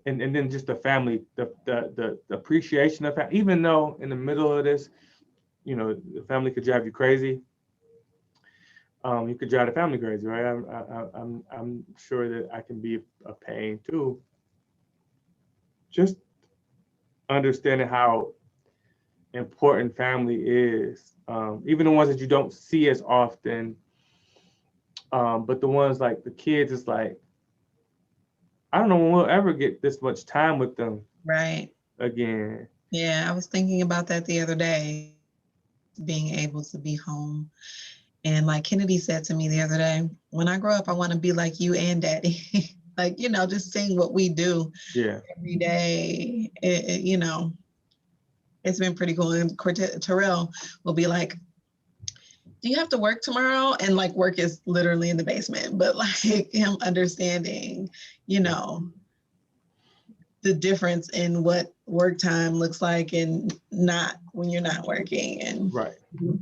and then just the family, the appreciation of family, even though in the middle of this, the family could drive you crazy. You could drive the family crazy, right? I'm sure that I can be a pain too. Just understanding how important family is, even the ones that you don't see as often, but the ones like the kids, it's like I don't know when we'll ever get this much time with them Right. again. Yeah, I was thinking about that the other day, being able to be home. And like Kennedy said to me the other day, when I grow up, I want to be like you and daddy. Like, just seeing what we do Yeah, every day, it's been pretty cool. And Terrell will be like, do you have to work tomorrow? And like work is literally in the basement, but like him understanding, you yeah, know, the difference in what work time looks like and not when you're not working, and right.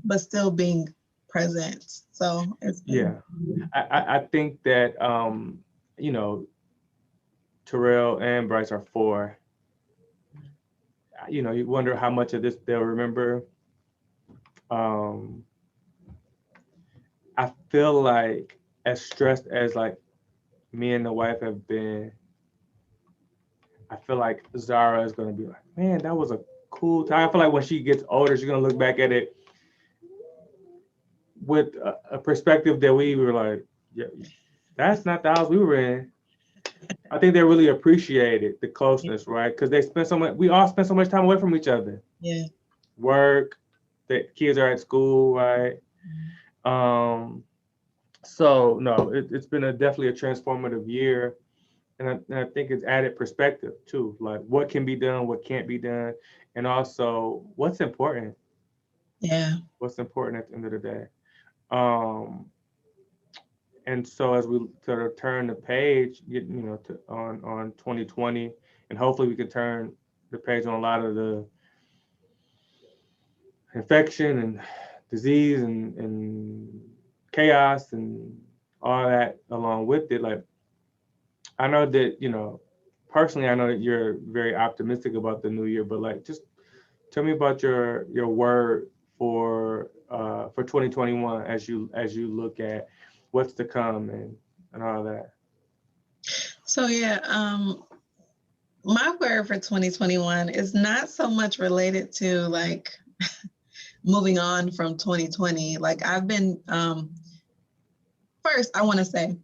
but still being present. So it's Yeah, been, I think that you know Terrell and Bryce are four. You wonder how much of this they'll remember. Um, I feel like as stressed as like me and the wife have been, I feel like Zara is gonna be like, man, that was a cool time. I feel like when she gets older, she's gonna look back at it with a perspective that we were like, yeah, that's not the house we were in. I think they really appreciated the closeness, right? Because we all spend so much time away from each other. yeah. Work, the kids are at school, right? Um, so no, it's been definitely a transformative year, and I think it's added perspective too, like what can be done, what can't be done, and also Yeah. what's important at the end of the day. Um, and so as we sort of turn the page, on 2020, and hopefully we can turn the page on a lot of the infection and disease and chaos and all that along with it. Like I know that personally, I know that you're very optimistic about the new year, but like just tell me about your word for 2021 as you look at what's to come and all that. So yeah, my word for 2021 is not so much related to like moving on from 2020. Like I've been first I want to say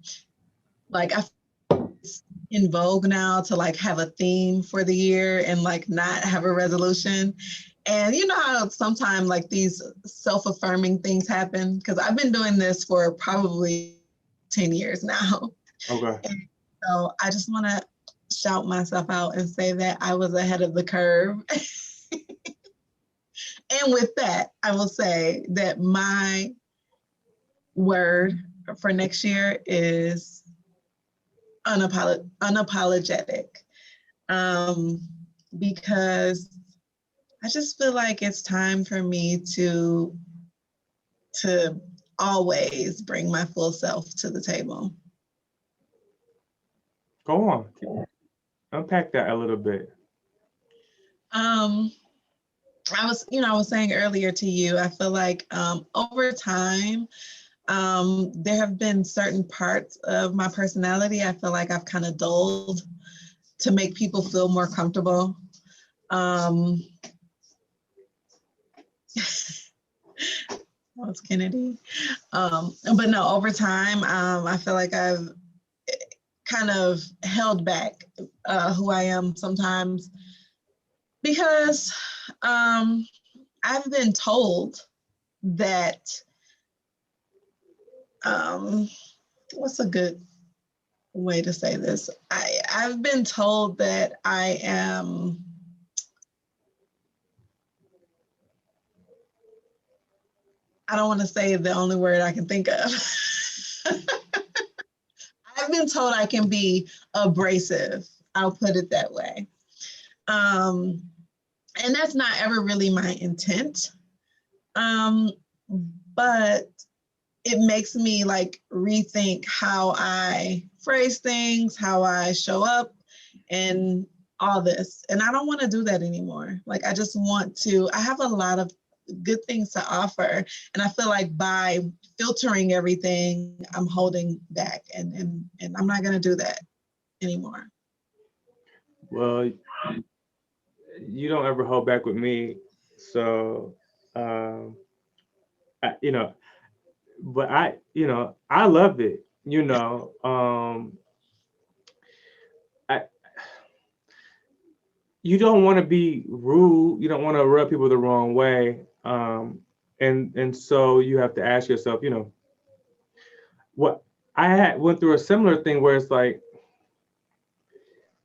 like I in vogue now to like have a theme for the year and like not have a resolution. And you know how sometimes like these self-affirming things happen, because I've been doing this for probably 10 years now. Okay. And so I just want to shout myself out and say that I was ahead of the curve. And with that, I will say that my word for next year is unapologetic. Um, because I just feel like it's time for me to always bring my full self to the table. Go on. Unpack that a little bit. Um, I was saying earlier to you, I feel like over time, there have been certain parts of my personality I feel like I've kind of dulled to make people feel more comfortable. Um, that's Kennedy. But no, over time, I feel like I've kind of held back who I am sometimes because I've been told that um, what's a good way to say this? I've been told that I don't want to say the only word I can think of. I've been told I can be abrasive. I'll put it that way. Um, and that's not ever really my intent. Um, but it makes me like rethink how I phrase things, how I show up, in all this. And I don't want to do that anymore. Like, I just want to, I have a lot of good things to offer. And I feel like by filtering everything, I'm holding back, and I'm not going to do that anymore. Well, you don't ever hold back with me. So, um, you know, but I love it. I, you don't want to be rude. You don't want to rub people the wrong way. And so you have to ask yourself, what I had went through a similar thing where it's like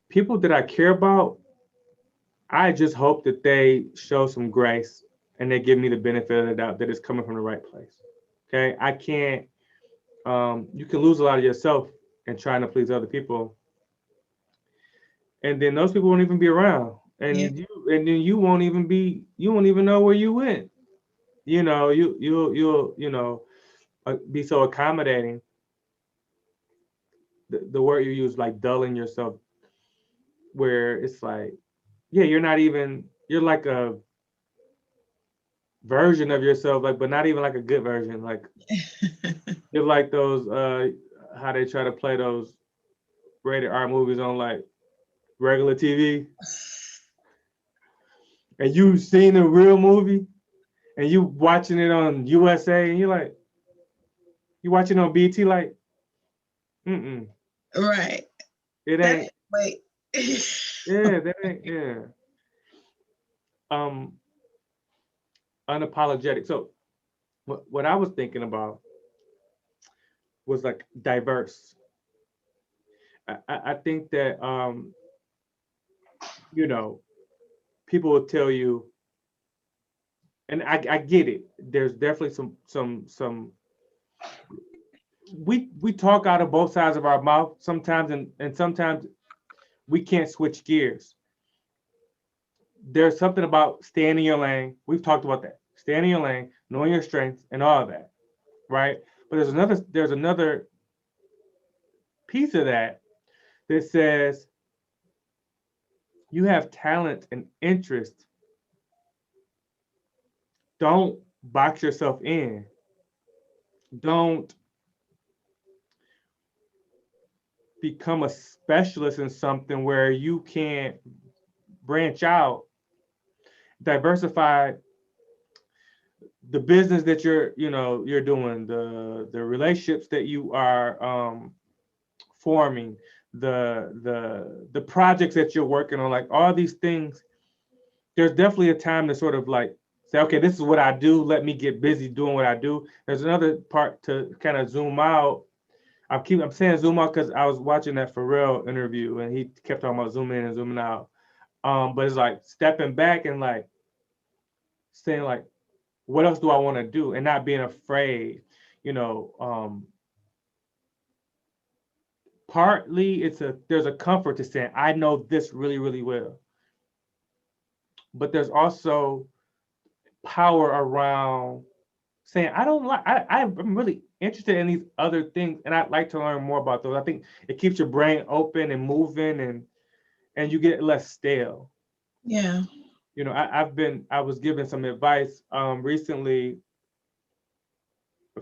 people that I care about, I just hope that they show some grace and they give me the benefit of the doubt that it's coming from the right place. Okay. I can't, you can lose a lot of yourself in trying to please other people. And then those people won't even be around. Yeah. And then you won't even know where you went. You'll be so accommodating. The word you use, like dulling yourself, where it's like, yeah, you're like a version of yourself, like, but not even like a good version. Like you're like those how they try to play those rated R movies on like regular TV, and you seen a real movie and you watching it on USA, and you're like, you watching it on BT, like, mm-mm, Right. it That ain't, wait. yeah, that ain't, yeah. Um, Unapologetic. So what I was thinking about was like diverse. I think that you know, people will tell you, and I get it. There's definitely some we talk out of both sides of our mouth sometimes, and sometimes we can't switch gears. There's something about staying in your lane. We've talked about that. Staying in your lane, knowing your strengths and all of that, right? But there's another piece of that that says you have talent and interest. Don't box yourself in. Don't become a specialist in something where you can't branch out, diversify the business that you're doing, the relationships that you are forming, the projects that you're working on, like all these things. There's definitely a time to sort of like say, okay, this is what I do. Let me get busy doing what I do. There's another part to kind of zoom out. I'm saying zoom out because I was watching that Pharrell interview and he kept talking about zooming in and zooming out. But it's like stepping back and like saying like, what else do I want to do, and not being afraid. You know, partly there's a comfort to saying I know this really really well, but there's also power around saying I don't like I'm really interested in these other things and I'd like to learn more about those. I think it keeps your brain open and moving, and you get less stale. Yeah. I was given some advice recently,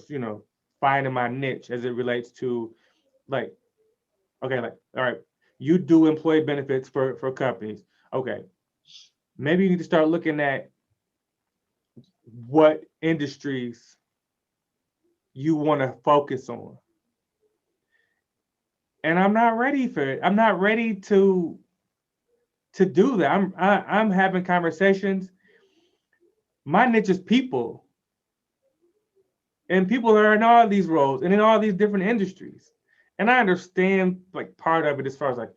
you know, finding my niche as it relates to like, okay, like, all right, you do employee benefits for companies. Okay, maybe you need to start looking at what industries you want to focus on. And I'm not ready for it. I'm not ready to do that. I'm having conversations. My niche is people, and people are in all these roles and in all these different industries. And I understand like part of it as far as like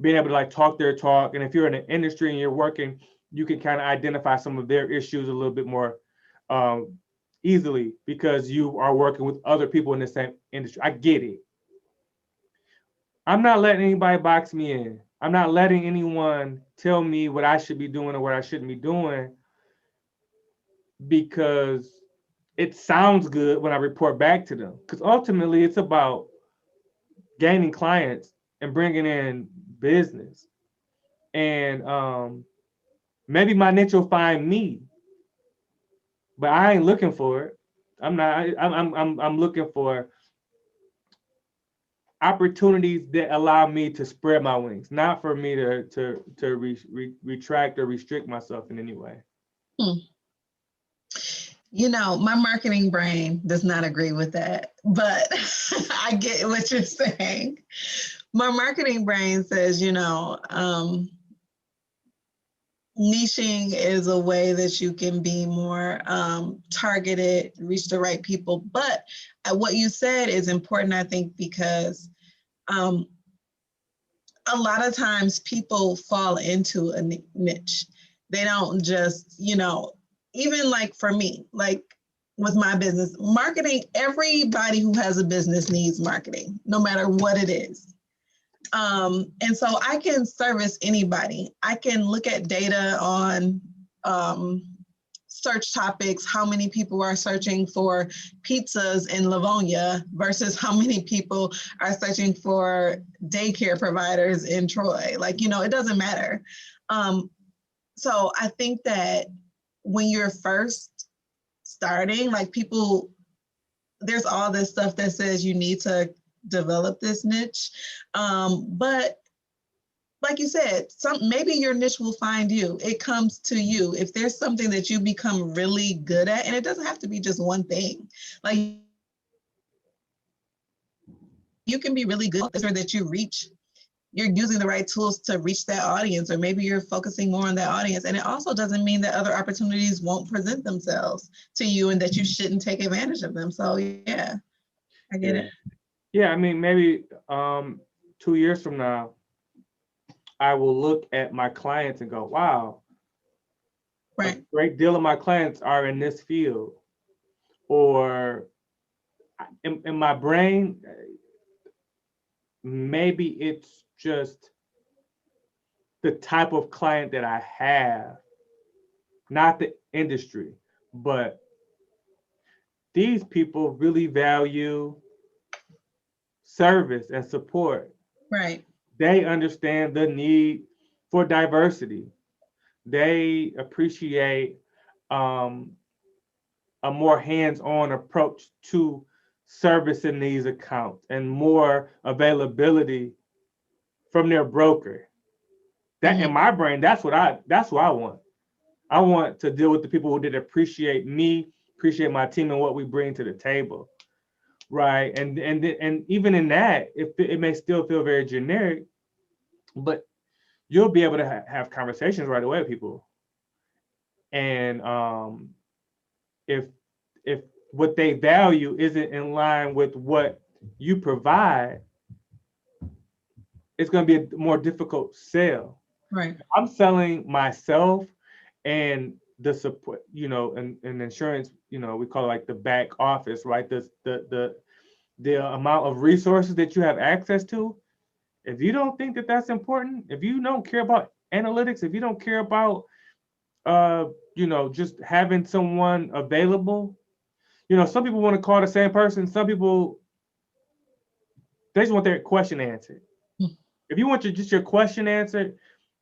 being able to like talk their talk. And if you're in an industry and you're working, you can kind of identify some of their issues a little bit more um, easily because you are working with other people in the same industry. I get it. I'm not letting anybody box me in. I'm not letting anyone tell me what I should be doing or what I shouldn't be doing because it sounds good when I report back to them. Because ultimately, it's about gaining clients and bringing in business. And maybe my niche will find me, but I ain't looking for it. I'm not. I'm looking for opportunities that allow me to spread my wings, not for me to retract or restrict myself in any way. You know, my marketing brain does not agree with that, but I get what you're saying. My marketing brain says, you know, niching is a way that you can be more targeted, reach the right people. But what you said is important, I think, because a lot of times people fall into a niche. They don't just, you know, even like for me, like with my business, marketing, everybody who has a business needs marketing, no matter what it is. And so I can service anybody. I can look at data on search topics, how many people are searching for pizzas in Livonia versus how many people are searching for daycare providers in Troy. Like, you know, it doesn't matter. So I think that when you're first starting, like people, there's all this stuff that says you need to develop this niche. But like you said, maybe your niche will find you. It comes to you. If there's something that you become really good at, and it doesn't have to be just one thing. Like you can be really good or that you reach. You're using the right tools to reach that audience, or maybe you're focusing more on that audience. And it also doesn't mean that other opportunities won't present themselves to you and that you shouldn't take advantage of them. So yeah, I get it. Yeah, I mean, maybe 2 years from now, I will look at my clients and go, wow, right. A great deal of my clients are in this field. Or in my brain, maybe it's just the type of client that I have, not the industry, but these people really value service and support. Right. They understand the need for diversity. They appreciate um, a more hands-on approach to servicing these accounts and more availability from their broker. That in my brain, that's what I want. I want to deal with the people that appreciate me, appreciate my team and what we bring to the table. Right. And even in that, it may still feel very generic, but you'll be able to have conversations right away with people. And if what they value isn't in line with what you provide, it's going to be a more difficult sell. Right. I'm selling myself and the support, you know, and insurance, you know, we call it like the back office, right? The amount of resources that you have access to. If you don't think that that's important, if you don't care about analytics, if you don't care about, you know, just having someone available, you know, some people want to call the same person. Some people, they just want their question answered. If you want just your question answered,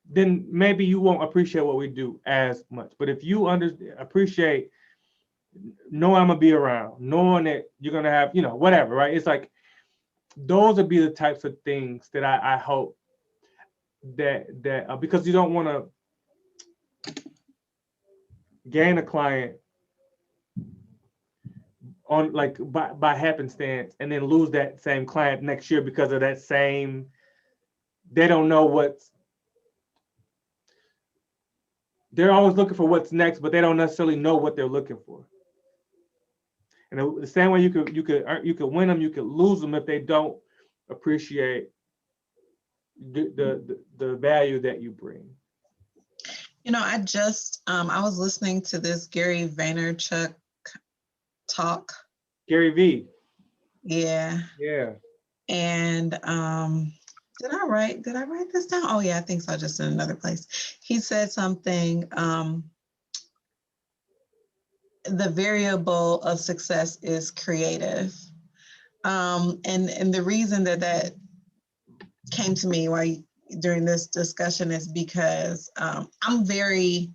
then maybe you won't appreciate what we do as much. But if you appreciate knowing I'm gonna be around, knowing that you're gonna have, you know, whatever, right? It's like those would be the types of things that I hope that because you don't want to gain a client on like by happenstance and then lose that same client next year because of that same, they don't know they're always looking for what's next, but they don't necessarily know what they're looking for. And the same way you could win them, you could lose them if they don't appreciate the value that you bring. You know, I just I was listening to this Gary Vaynerchuk talk. Gary V. Yeah. Yeah. And did I write this down? Oh yeah, I think so, just in another place. He said something, the variable of success is creative. And the reason that came to me while during this discussion is because I'm very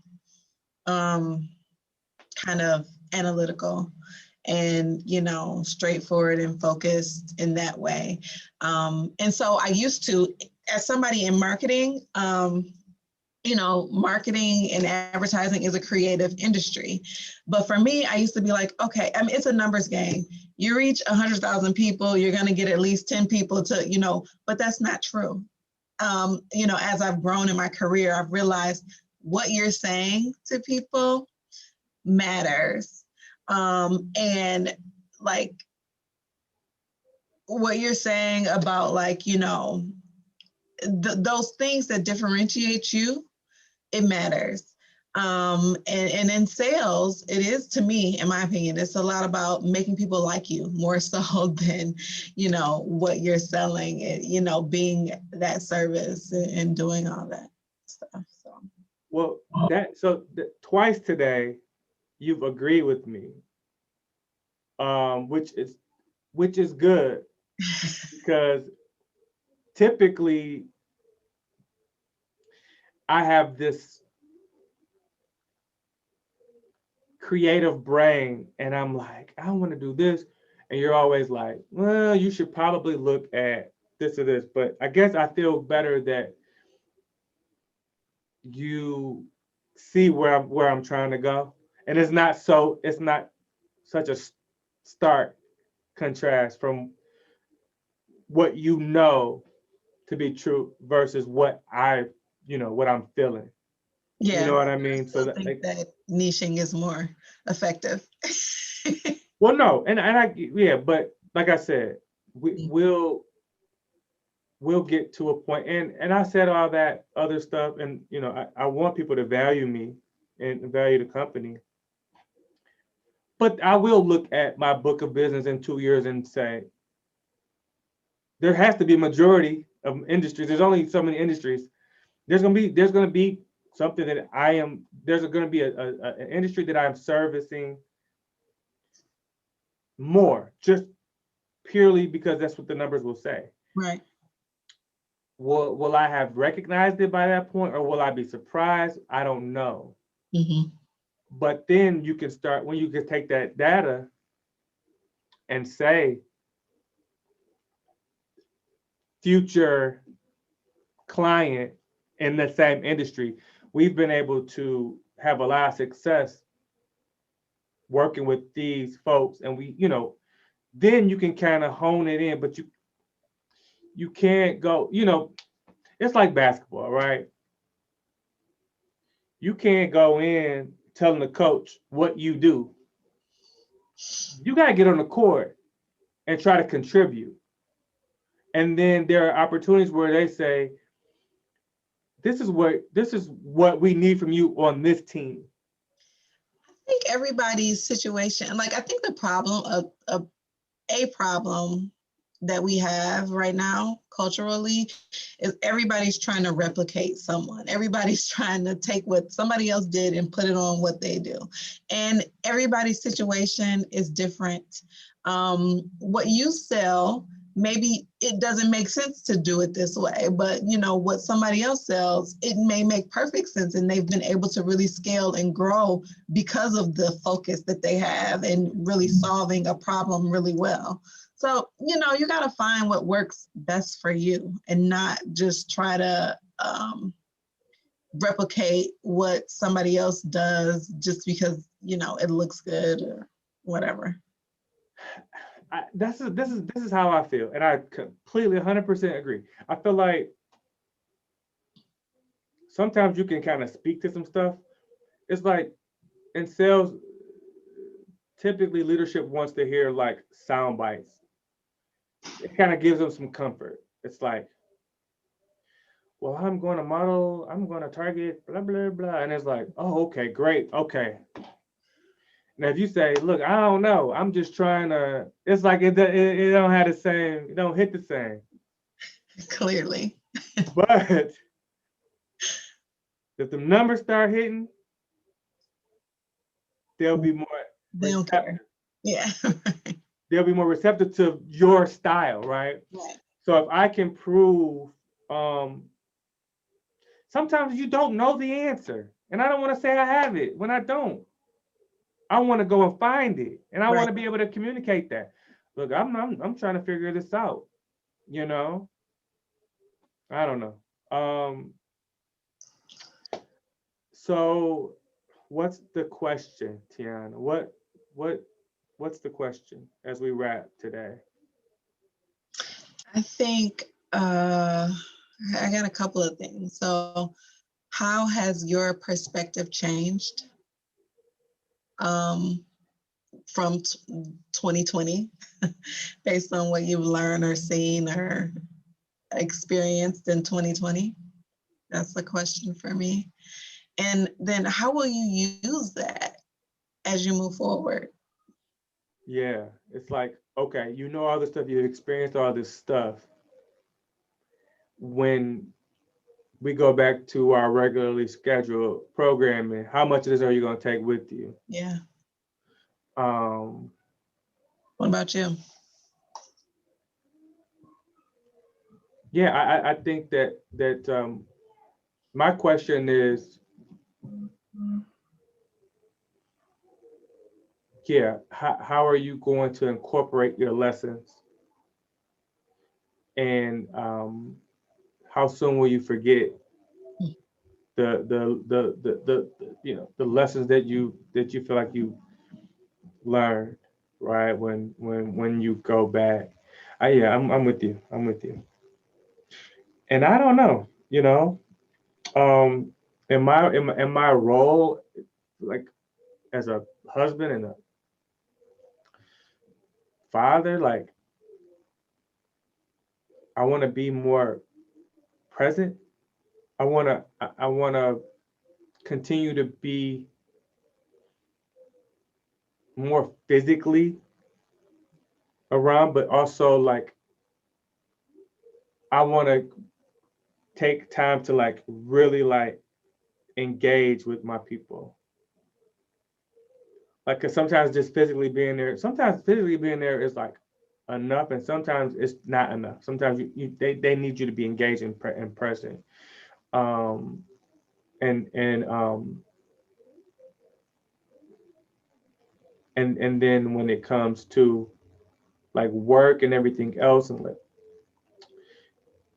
kind of analytical and, you know, straightforward and focused in that way. And so I used to, as somebody in marketing, you know, marketing and advertising is a creative industry. But for me, I used to be like, okay, I mean, it's a numbers game. You reach 100,000 people, you're going to get at least 10 people to, you know, but that's not true. You know, as I've grown in my career, I've realized what you're saying to people matters. And like what you're saying about, like, you know, those things that differentiate you, it matters. And in sales, it is, to me, in my opinion, it's a lot about making people like you more so than, you know, what you're selling, you know, being that service and doing all that stuff. So. Well, twice today, you've agreed with me, which is good because typically I have this creative brain and I'm like, I want to do this. And you're always like, well, you should probably look at this or this. But I guess I feel better that you see where I'm trying to go. And it's not such a stark contrast from what you know to be true versus what what I'm feeling. Yeah. You know what I mean? I think that niching is more effective. Well, no, but like I said, we'll get to a point, and I said all that other stuff, and you know, I want people to value me and value the company, but I will look at my book of business in 2 years and say there has to be a majority of industries. There's only so many industries. There's gonna be something that there's gonna be an industry that I'm servicing more, just purely because that's what the numbers will say. Right. Will I have recognized it by that point, or will I be surprised? I don't know. Mm-hmm. But then you can start, when you can take that data and say, future client in the same industry, we've been able to have a lot of success working with these folks, and then you can kind of hone it in, but you can't go, it's like basketball, right? You can't go in telling the coach what you do. You got to get on the court and try to contribute. And then there are opportunities where they say, this is what we need from you on this team. I think everybody's situation, like, I think the problem a problem that we have right now culturally is everybody's trying to replicate someone. Everybody's trying to take what somebody else did and put it on what they do. And everybody's situation is different. What you sell, maybe it doesn't make sense to do it this way, but what somebody else sells, it may make perfect sense, and they've been able to really scale and grow because of the focus that they have and really solving a problem really well. So, you got to find what works best for you and not just try to replicate what somebody else does just because, it looks good or whatever. This is how I feel, and I completely 100% agree. I feel like sometimes you can kind of speak to some stuff. It's like in sales, typically leadership wants to hear like sound bites. It kind of gives them some comfort. It's like, well, I'm going to target, blah, blah, blah. And it's like, oh, okay, great. Okay. Now, if you say, look, I don't know, I'm just trying to, it's like it don't have the same, it don't hit the same. Clearly. But if the numbers start hitting, they'll be more They don't care. Yeah. They'll be more receptive to your style, right? Right. So if I can prove Sometimes you don't know the answer. And I don't want to say I have it when I don't. I want to go and find it. And I want Right. to be able to communicate that. Look, I'm trying to figure this out. You know? I don't know. So what's the question, Tiana? What what's the question as we wrap today? I think I got a couple of things. So, how has your perspective changed um, from 2020 based on what you've learned or seen or experienced in 2020? That's the question for me. And then how will you use that as you move forward? Yeah, it's like, okay, you know all this stuff, you've experienced all this stuff. When we go back to our regularly scheduled programming, how much of this are you going to take with you? Yeah. Um, What about you? yeah, I think that my question is, yeah, how are you going to incorporate your lessons, and how soon will you forget the lessons that you feel like you learned, right? When you go back. Yeah, I'm with you. I'm with you. And I don't know, um, in my role, like as a husband and a father, like I want to be more present. I want to continue to be more physically around, but also like I want to take time to like really like engage with my people. Like, cause sometimes physically being there is like enough, and sometimes it's not enough. Sometimes they need you to be engaged and present. Um, and and then when it comes to like work and everything else and like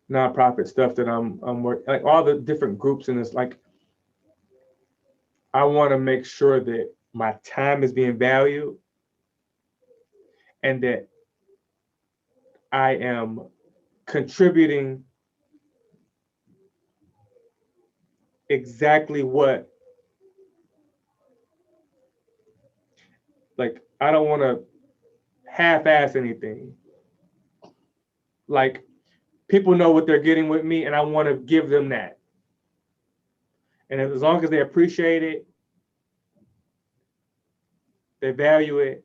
nonprofit stuff that I'm working, like all the different groups in this, like I want to make sure that my time is being valued and that I am contributing exactly what, like I don't want to half-ass anything. Like people know what they're getting with me, and I want to give them that. And as long as they appreciate it, they value it,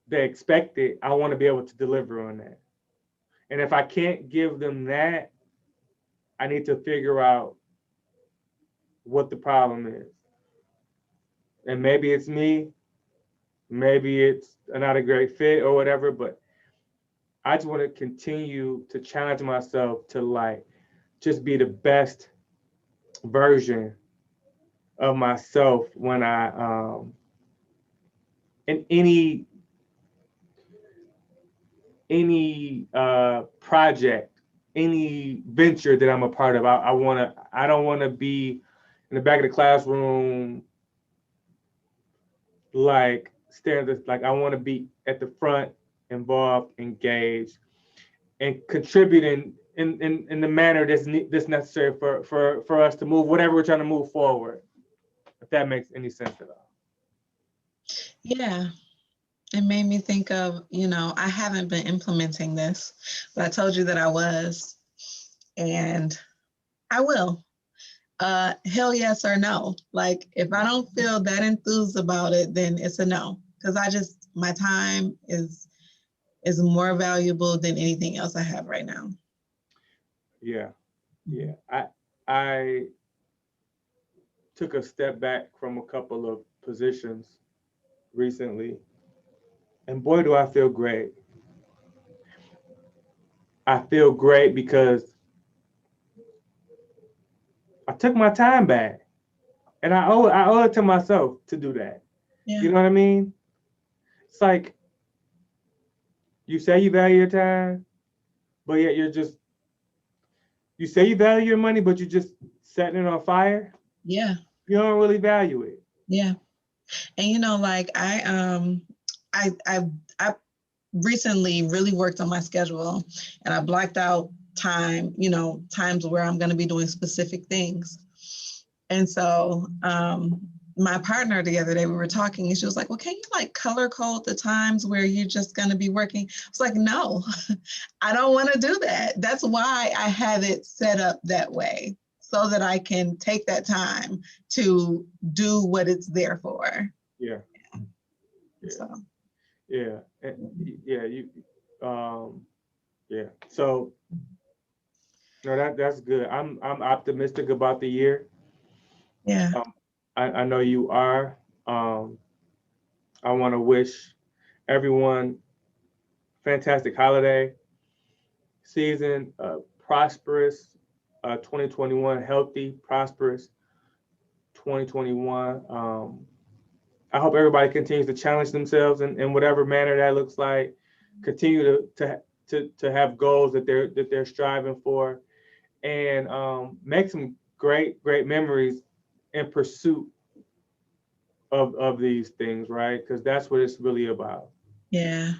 they expect it, I want to be able to deliver on that. And if I can't give them that, I need to figure out what the problem is. And maybe it's me, maybe it's not a great fit or whatever, but I just want to continue to challenge myself to like just be the best version of myself when I in any project, any venture that I'm a part of. I don't wanna be in the back of the classroom like staring at this, like I wanna be at the front, involved, engaged, and contributing in the manner that's necessary for us to move whatever we're trying to move forward. If that makes any sense at all. Yeah, it made me think of, I haven't been implementing this, but I told you that I was, and I will. Hell yes or no. Like if I don't feel that enthused about it, then it's a no. Because my time is more valuable than anything else I have right now. Yeah, yeah. I took a step back from a couple of positions recently, and boy, do I feel great. I feel great because I took my time back, and I owe it to myself to do that. Yeah. You know what I mean? It's like you say you value your time, but yet you say you value your money, but you're just setting it on fire. Yeah. You don't really value it. Yeah. And like I recently really worked on my schedule, and I blocked out time, times where I'm going to be doing specific things. And so my partner the other day, we were talking, and she was like, well, can you like color code the times where you're just going to be working? I was like, no, I don't want to do that. That's why I have it set up that way, so that I can take that time to do what it's there for. Yeah. Yeah. So. Yeah. Yeah. Yeah. So no, that's good. I'm optimistic about the year. Yeah. I know you are. Um, I want to wish everyone fantastic holiday season, prosperous 2021, healthy, prosperous 2021. I hope everybody continues to challenge themselves in whatever manner that looks like. Continue to have goals that they're striving for, and make some great memories in pursuit of these things, right? Because that's what it's really about. Yeah.